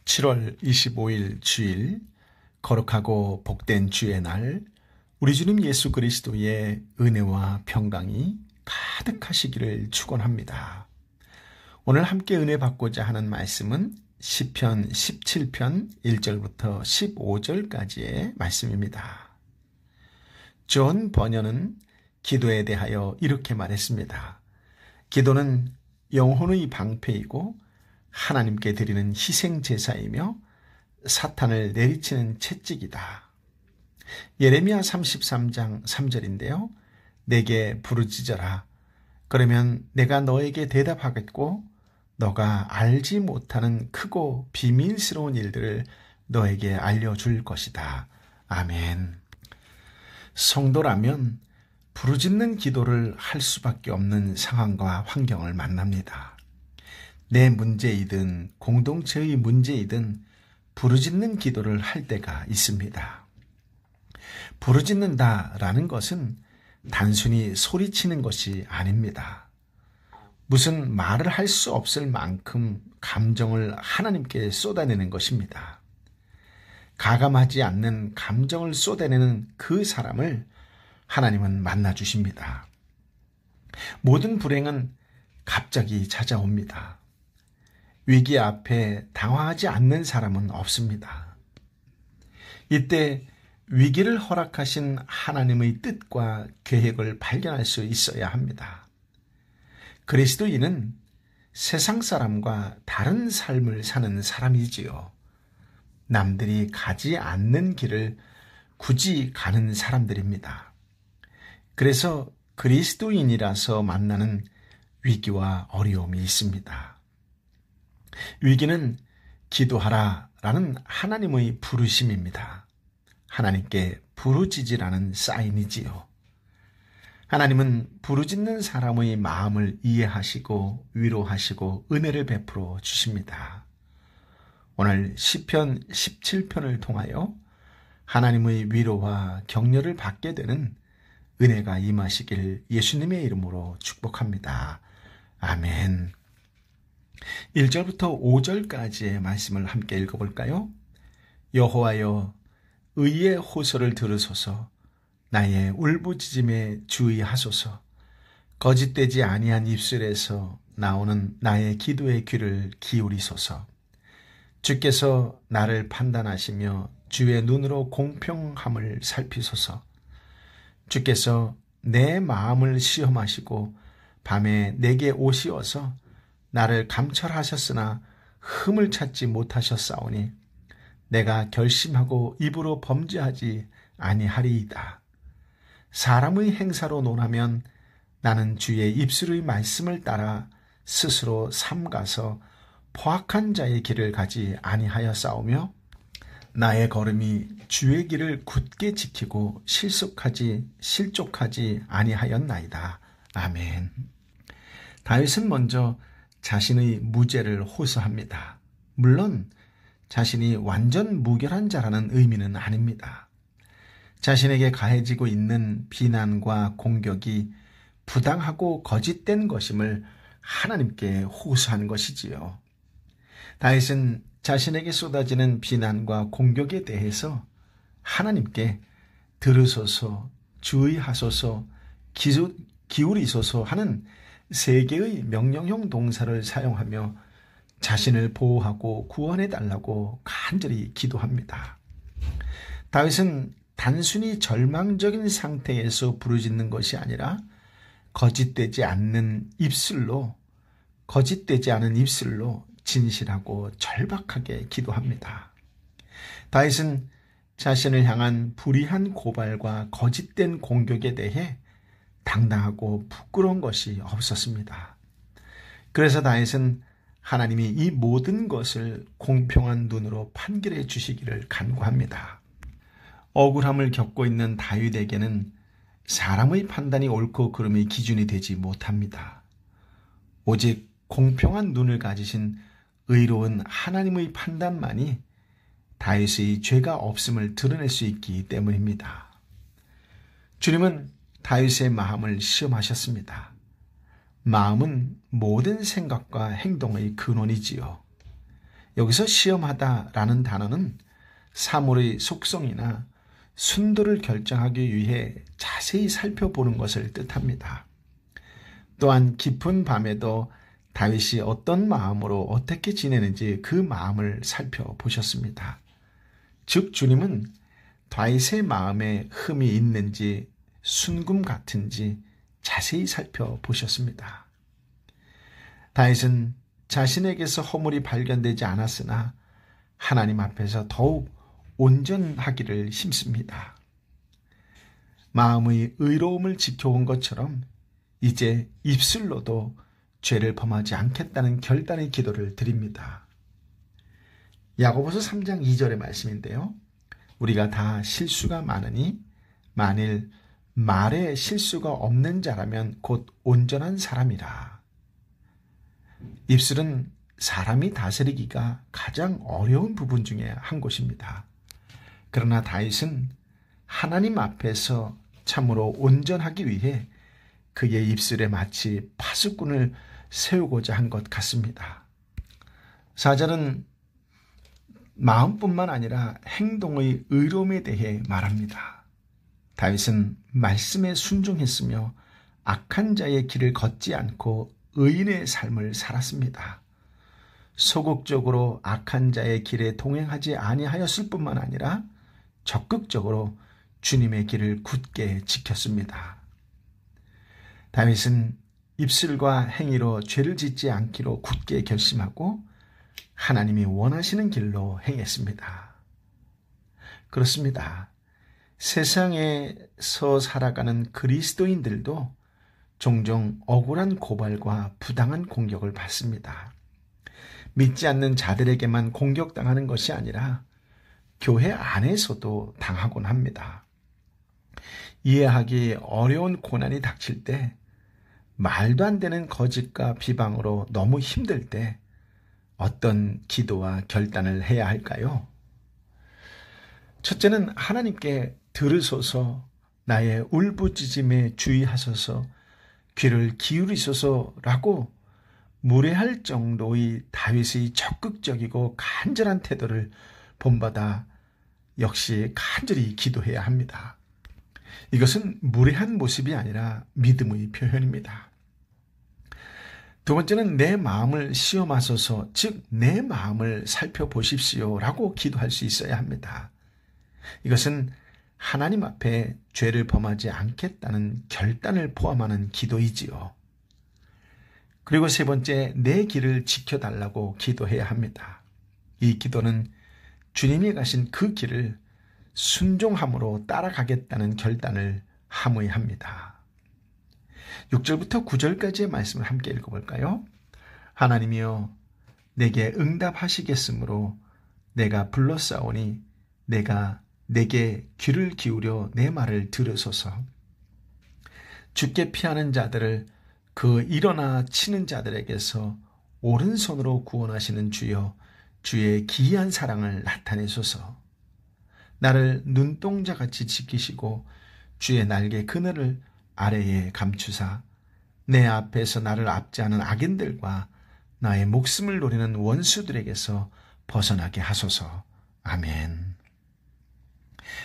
7월 25일 주일, 거룩하고 복된 주의 날, 우리 주님 예수 그리스도의 은혜와 평강이 가득하시기를 축원합니다. 오늘 함께 은혜 받고자 하는 말씀은 시편 17편 1절부터 15절까지의 말씀입니다. 존 버녀는 기도에 대하여 이렇게 말했습니다. 기도는 영혼의 방패이고 하나님께 드리는 희생 제사이며 사탄을 내리치는 채찍이다. 예레미야 33장 3절인데요. 내게 부르짖어라. 그러면 내가 너에게 대답하겠고 너가 알지 못하는 크고 비밀스러운 일들을 너에게 알려줄 것이다. 아멘. 성도라면 부르짖는 기도를 할 수밖에 없는 상황과 환경을 만납니다. 내 문제이든 공동체의 문제이든 부르짖는 기도를 할 때가 있습니다. 부르짖는다라는 것은 단순히 소리치는 것이 아닙니다. 무슨 말을 할 수 없을 만큼 감정을 하나님께 쏟아내는 것입니다. 가감하지 않는 감정을 쏟아내는 그 사람을 하나님은 만나주십니다. 모든 불행은 갑자기 찾아옵니다. 위기 앞에 당황하지 않는 사람은 없습니다. 이때 위기를 허락하신 하나님의 뜻과 계획을 발견할 수 있어야 합니다. 그리스도인은 세상 사람과 다른 삶을 사는 사람이지요. 남들이 가지 않는 길을 굳이 가는 사람들입니다. 그래서 그리스도인이라서 만나는 위기와 어려움이 있습니다. 위기는 기도하라라는 하나님의 부르심입니다. 하나님께 부르짖으라는 사인이지요. 하나님은 부르짖는 사람의 마음을 이해하시고 위로하시고 은혜를 베풀어 주십니다. 오늘 시편 17편을 통하여 하나님의 위로와 격려를 받게 되는 은혜가 임하시길 예수님의 이름으로 축복합니다. 아멘. 1절부터 5절까지의 말씀을 함께 읽어볼까요? 여호와여, 의의 호소를 들으소서. 나의 울부짖음에 주의하소서. 거짓되지 아니한 입술에서 나오는 나의 기도의 귀를 기울이소서. 주께서 나를 판단하시며 주의 눈으로 공평함을 살피소서. 주께서 내 마음을 시험하시고 밤에 내게 오시어서 나를 감찰하셨으나 흠을 찾지 못하셨사오니 내가 결심하고 입으로 범죄하지 아니하리이다. 사람의 행사로 논하면 나는 주의 입술의 말씀을 따라 스스로 삼가서 포악한 자의 길을 가지 아니하였사오며 나의 걸음이 주의 길을 굳게 지키고 실족하지 아니하였나이다. 아멘. 다윗은 먼저 자신의 무죄를 호소합니다. 물론 자신이 완전 무결한 자라는 의미는 아닙니다. 자신에게 가해지고 있는 비난과 공격이 부당하고 거짓된 것임을 하나님께 호소하는 것이지요. 다윗은 자신에게 쏟아지는 비난과 공격에 대해서 하나님께 들으소서, 주의하소서, 기울이소서 하는 세 개의 명령형 동사를 사용하며 자신을 보호하고 구원해달라고 간절히 기도합니다. 다윗은 단순히 절망적인 상태에서 부르짖는 것이 아니라 거짓되지 않은 입술로 진실하고 절박하게 기도합니다. 다윗은 자신을 향한 불의한 고발과 거짓된 공격에 대해 당당하고 부끄러운 것이 없었습니다. 그래서 다윗은 하나님이 이 모든 것을 공평한 눈으로 판결해 주시기를 간구합니다. 억울함을 겪고 있는 다윗에게는 사람의 판단이 옳고 그름의 기준이 되지 못합니다. 오직 공평한 눈을 가지신 의로운 하나님의 판단만이 다윗의 죄가 없음을 드러낼 수 있기 때문입니다. 주님은 다윗의 마음을 시험하셨습니다. 마음은 모든 생각과 행동의 근원이지요. 여기서 시험하다라는 단어는 사물의 속성이나 순도를 결정하기 위해 자세히 살펴보는 것을 뜻합니다. 또한 깊은 밤에도 다윗이 어떤 마음으로 어떻게 지내는지 그 마음을 살펴보셨습니다. 즉 주님은 다윗의 마음에 흠이 있는지 순금 같은지 자세히 살펴보셨습니다. 다윗은 자신에게서 허물이 발견되지 않았으나 하나님 앞에서 더욱 온전하기를 힘씁니다. 마음의 의로움을 지켜온 것처럼 이제 입술로도 죄를 범하지 않겠다는 결단의 기도를 드립니다. 야고보서 3장 2절의 말씀인데요. 우리가 다 실수가 많으니 만일 말에 실수가 없는 자라면 곧 온전한 사람이라. 입술은 사람이 다스리기가 가장 어려운 부분 중에 한 곳입니다. 그러나 다윗은 하나님 앞에서 참으로 온전하기 위해 그의 입술에 마치 파수꾼을 세우고자 한 것 같습니다. 4절은 마음뿐만 아니라 행동의 의로움에 대해 말합니다. 다윗은 말씀에 순종했으며 악한 자의 길을 걷지 않고 의인의 삶을 살았습니다. 소극적으로 악한 자의 길에 동행하지 아니하였을 뿐만 아니라 적극적으로 주님의 길을 굳게 지켰습니다. 다윗은 입술과 행위로 죄를 짓지 않기로 굳게 결심하고 하나님이 원하시는 길로 행했습니다. 그렇습니다. 세상에서 살아가는 그리스도인들도 종종 억울한 고발과 부당한 공격을 받습니다. 믿지 않는 자들에게만 공격당하는 것이 아니라 교회 안에서도 당하곤 합니다. 이해하기 어려운 고난이 닥칠 때, 말도 안 되는 거짓과 비방으로 너무 힘들 때 어떤 기도와 결단을 해야 할까요? 첫째는 하나님께 들으소서, 나의 울부짖음에 주의하소서, 귀를 기울이소서라고 무례할 정도의 다윗의 적극적이고 간절한 태도를 본받아 역시 간절히 기도해야 합니다. 이것은 무례한 모습이 아니라 믿음의 표현입니다. 두 번째는 내 마음을 시험하소서, 즉 내 마음을 살펴보십시오 라고 기도할 수 있어야 합니다. 이것은 하나님 앞에 죄를 범하지 않겠다는 결단을 포함하는 기도이지요. 그리고 세 번째, 내 길을 지켜달라고 기도해야 합니다. 이 기도는 주님이 가신 그 길을 순종함으로 따라가겠다는 결단을 함의합니다. 6절부터 9절까지의 말씀을 함께 읽어볼까요? 하나님이여 내게 응답하시겠으므로 내가 불렀사오니 내가 내게 귀를 기울여 내 말을 들으소서. 주께 피하는 자들을 그 일어나 치는 자들에게서 오른손으로 구원하시는 주여, 주의 기이한 사랑을 나타내소서. 나를 눈동자같이 지키시고 주의 날개 그늘을 아래에 감추사 내 앞에서 나를 압제하는 악인들과 나의 목숨을 노리는 원수들에게서 벗어나게 하소서. 아멘.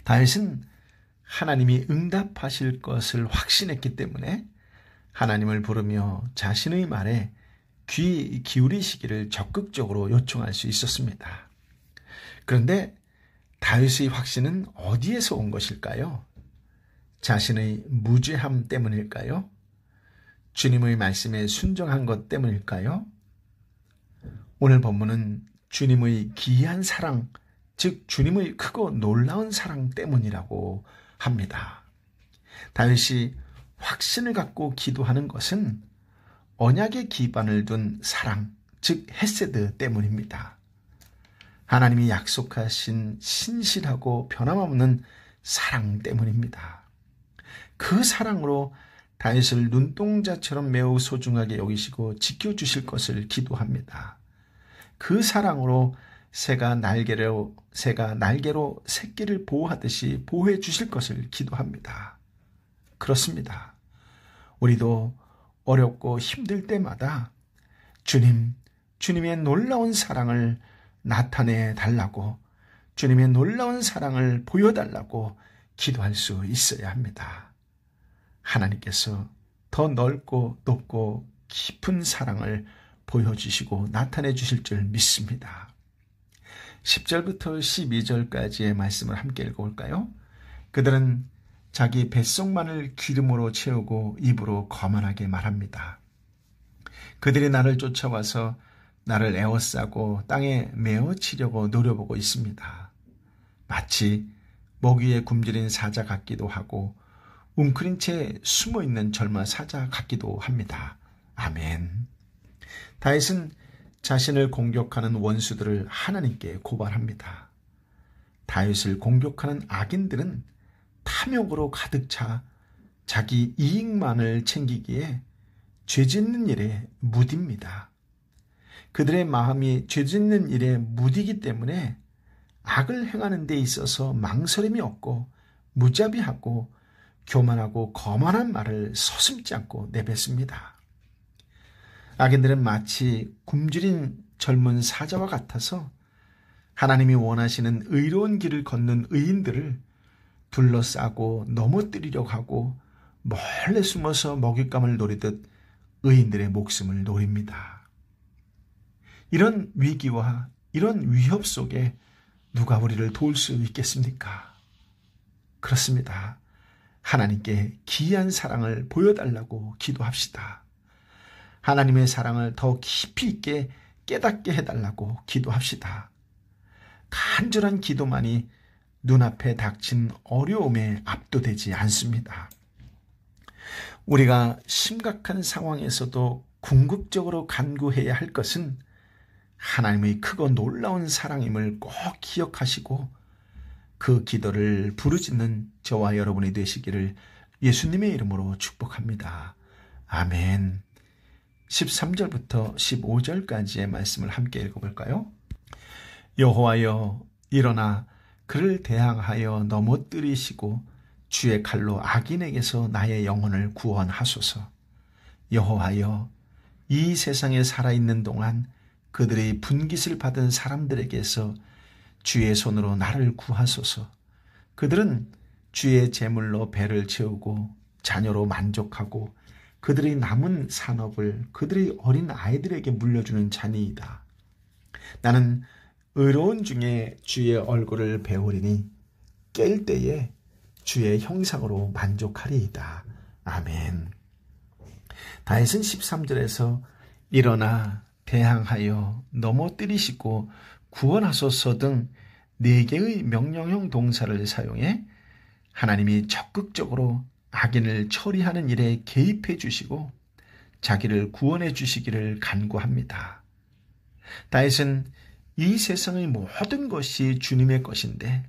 다윗은 하나님이 응답하실 것을 확신했기 때문에 하나님을 부르며 자신의 말에 귀 기울이시기를 적극적으로 요청할 수 있었습니다. 그런데 다윗의 확신은 어디에서 온 것일까요? 자신의 무죄함 때문일까요? 주님의 말씀에 순종한 것 때문일까요? 오늘 본문은 주님의 기이한 사랑, 즉 주님의 크고 놀라운 사랑 때문이라고 합니다. 다윗이 확신을 갖고 기도하는 것은 언약의 기반을 둔 사랑, 즉 헤세드 때문입니다. 하나님이 약속하신 신실하고 변함없는 사랑 때문입니다. 그 사랑으로 다윗을 눈동자처럼 매우 소중하게 여기시고 지켜주실 것을 기도합니다. 그 사랑으로 새가 날개로 새끼를 보호하듯이 보호해 주실 것을 기도합니다. 그렇습니다. 우리도 어렵고 힘들 때마다 주님의 놀라운 사랑을 나타내 달라고, 주님의 놀라운 사랑을 보여달라고 기도할 수 있어야 합니다. 하나님께서 더 넓고 높고 깊은 사랑을 보여주시고 나타내 주실 줄 믿습니다. 10절부터 12절까지의 말씀을 함께 읽어볼까요? 그들은 자기 뱃속만을 기름으로 채우고 입으로 거만하게 말합니다. 그들이 나를 쫓아와서 나를 에워싸고 땅에 메어치려고 노려보고 있습니다. 마치 먹이 위에 굶주린 사자 같기도 하고 웅크린 채 숨어있는 젊은 사자 같기도 합니다. 아멘. 다윗은 자신을 공격하는 원수들을 하나님께 고발합니다. 다윗을 공격하는 악인들은 탐욕으로 가득 차 자기 이익만을 챙기기에 죄짓는 일에 무딥니다. 그들의 마음이 죄짓는 일에 무디기 때문에 악을 행하는 데 있어서 망설임이 없고 무자비하고 교만하고 거만한 말을 서슴지 않고 내뱉습니다. 악인들은 마치 굶주린 젊은 사자와 같아서 하나님이 원하시는 의로운 길을 걷는 의인들을 둘러싸고 넘어뜨리려고 하고 몰래 숨어서 먹잇감을 노리듯 의인들의 목숨을 노립니다. 이런 위기와 이런 위협 속에 누가 우리를 도울 수 있겠습니까? 그렇습니다. 하나님께 기이한 사랑을 보여달라고 기도합시다. 하나님의 사랑을 더 깊이 있게 깨닫게 해달라고 기도합시다. 간절한 기도만이 눈앞에 닥친 어려움에 압도되지 않습니다. 우리가 심각한 상황에서도 궁극적으로 간구해야 할 것은 하나님의 크고 놀라운 사랑임을 꼭 기억하시고 그 기도를 부르짖는 저와 여러분이 되시기를 예수님의 이름으로 축복합니다. 아멘. 13절부터 15절까지의 말씀을 함께 읽어볼까요? 여호와여 일어나 그를 대항하여 넘어뜨리시고 주의 칼로 악인에게서 나의 영혼을 구원하소서. 여호와여 이 세상에 살아있는 동안 그들의 분깃을 받은 사람들에게서 주의 손으로 나를 구하소서. 그들은 주의 제물로 배를 채우고 자녀로 만족하고 그들의 남은 산업을 그들의 어린 아이들에게 물려주는 자니이다. 나는 의로운 중에 주의 얼굴을 배우리니 깰 때에 주의 형상으로 만족하리이다. 아멘. 다윗은 13절에서 일어나 대항하여 넘어뜨리시고 구원하소서 등 4개의 명령형 동사를 사용해 하나님이 적극적으로 악인을 처리하는 일에 개입해 주시고 자기를 구원해 주시기를 간구합니다. 다윗은 이 세상의 모든 것이 주님의 것인데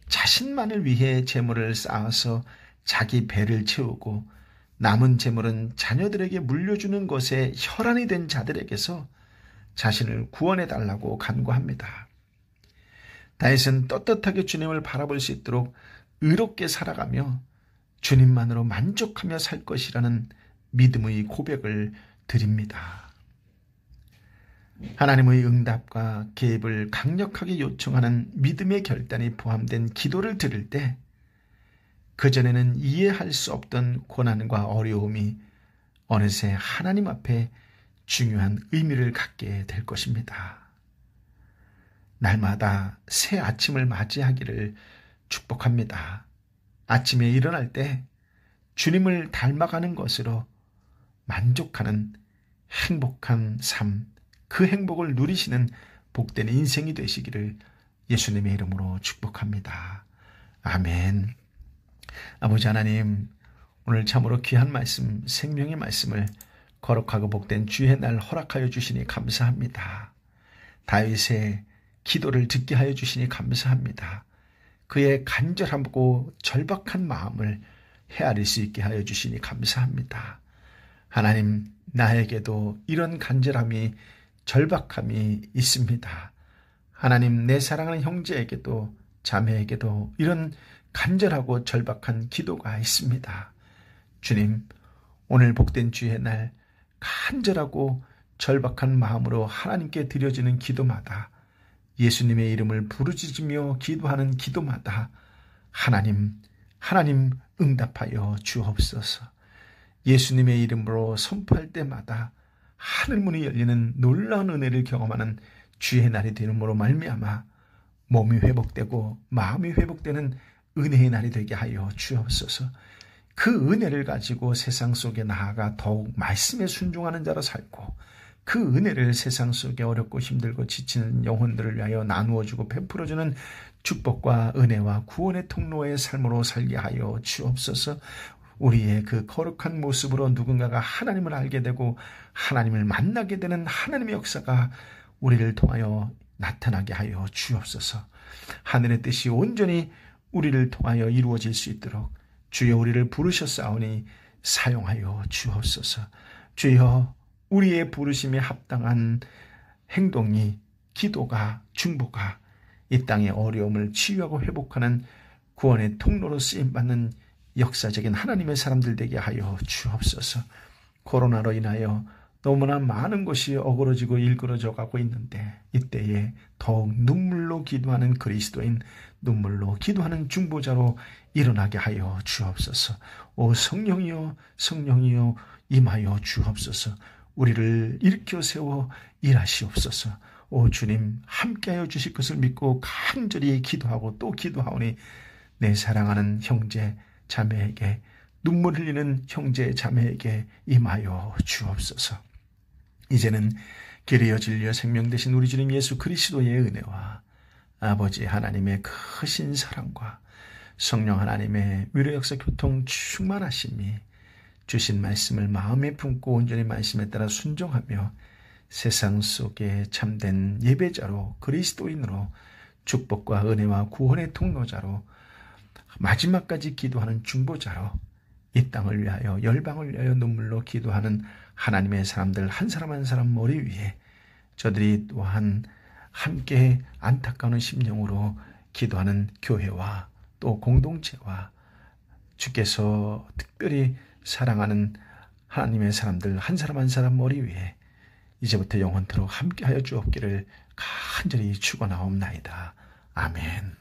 자신만을 위해 재물을 쌓아서 자기 배를 채우고 남은 재물은 자녀들에게 물려주는 것에 혈안이 된 자들에게서 자신을 구원해 달라고 간구합니다. 다윗은 떳떳하게 주님을 바라볼 수 있도록 의롭게 살아가며 주님만으로 만족하며 살 것이라는 믿음의 고백을 드립니다. 하나님의 응답과 개입을 강력하게 요청하는 믿음의 결단이 포함된 기도를 드릴 때 그전에는 이해할 수 없던 고난과 어려움이 어느새 하나님 앞에 중요한 의미를 갖게 될 것입니다. 날마다 새 아침을 맞이하기를 축복합니다. 아침에 일어날 때 주님을 닮아가는 것으로 만족하는 행복한 삶, 그 행복을 누리시는 복된 인생이 되시기를 예수님의 이름으로 축복합니다. 아멘. 아버지 하나님, 오늘 참으로 귀한 말씀, 생명의 말씀을 거룩하고 복된 주의 날 허락하여 주시니 감사합니다. 다윗의 기도를 듣게 하여 주시니 감사합니다. 그의 간절하고 절박한 마음을 헤아릴 수 있게 하여 주시니 감사합니다. 하나님, 나에게도 이런 간절함이 절박함이 있습니다. 하나님, 내 사랑하는 형제에게도 자매에게도 이런 간절하고 절박한 기도가 있습니다. 주님, 오늘 복된 주의 날 간절하고 절박한 마음으로 하나님께 드려지는 기도마다 예수님의 이름을 부르짖으며 기도하는 기도마다 하나님 응답하여 주옵소서. 예수님의 이름으로 선포할 때마다 하늘문이 열리는 놀라운 은혜를 경험하는 주의 날이 되므로 말미암아 몸이 회복되고 마음이 회복되는 은혜의 날이 되게 하여 주옵소서. 그 은혜를 가지고 세상 속에 나아가 더욱 말씀에 순종하는 자로 살고, 그 은혜를 세상 속에 어렵고 힘들고 지치는 영혼들을 위하여 나누어주고 베풀어주는 축복과 은혜와 구원의 통로의 삶으로 살게 하여 주옵소서. 우리의 그 거룩한 모습으로 누군가가 하나님을 알게 되고 하나님을 만나게 되는 하나님의 역사가 우리를 통하여 나타나게 하여 주옵소서. 하늘의 뜻이 온전히 우리를 통하여 이루어질 수 있도록 주여 우리를 부르셨사오니 사용하여 주옵소서. 주여 우리의 부르심에 합당한 행동이, 기도가, 중보가 이 땅의 어려움을 치유하고 회복하는 구원의 통로로 쓰임받는 역사적인 하나님의 사람들 되게 하여 주옵소서. 코로나로 인하여 너무나 많은 것이 어그러지고 일그러져 가고 있는데, 이때에 더욱 눈물로 기도하는 그리스도인, 눈물로 기도하는 중보자로 일어나게 하여 주옵소서. 오 성령이여, 성령이여 임하여 주옵소서. 우리를 일으켜 세워 일하시옵소서. 오 주님, 함께하여 주실 것을 믿고 간절히 기도하고 또 기도하오니 내 사랑하는 형제 자매에게, 눈물 흘리는 형제 자매에게 임하여 주옵소서. 이제는 길이여 진리여 생명 되신 우리 주님 예수 그리스도의 은혜와 아버지 하나님의 크신 사랑과 성령 하나님의 위로 역사 교통 충만하심이 주신 말씀을 마음에 품고 온전히 말씀에 따라 순종하며 세상 속에 참된 예배자로, 그리스도인으로 축복과 은혜와 구원의 통로자로, 마지막까지 기도하는 중보자로 이 땅을 위하여, 열방을 위하여 눈물로 기도하는 하나님의 사람들 한 사람 한 사람 머리 위에 저들이 또한 함께 안타까운 심령으로 기도하는 교회와 또 공동체와 주께서 특별히 사랑하는 하나님의 사람들 한 사람 한 사람 머리 위에 이제부터 영원토록 함께하여 주옵기를 간절히 축원하옵나이다. 아멘.